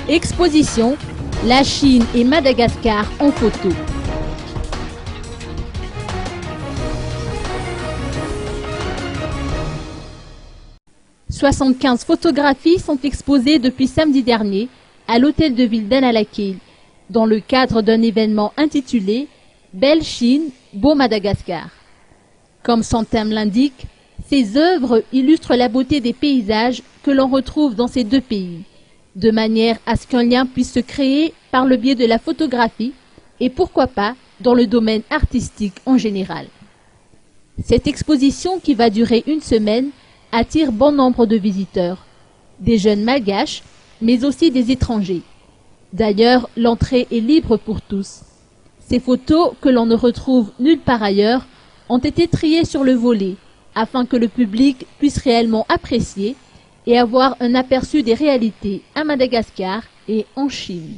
Exposition, la Chine et Madagascar en photo. « 75 photographies sont exposées depuis samedi dernier à l'hôtel de ville d'Analakil, dans le cadre d'un événement intitulé « Belle Chine, beau Madagascar ». Comme son thème l'indique, ces œuvres illustrent la beauté des paysages que l'on retrouve dans ces deux pays, de manière à ce qu'un lien puisse se créer par le biais de la photographie et pourquoi pas dans le domaine artistique en général. Cette exposition, qui va durer une semaine, attire bon nombre de visiteurs, des jeunes malgaches, mais aussi des étrangers. D'ailleurs, l'entrée est libre pour tous. Ces photos, que l'on ne retrouve nulle part ailleurs, ont été triées sur le volet, afin que le public puisse réellement apprécier et avoir un aperçu des réalités à Madagascar et en Chine.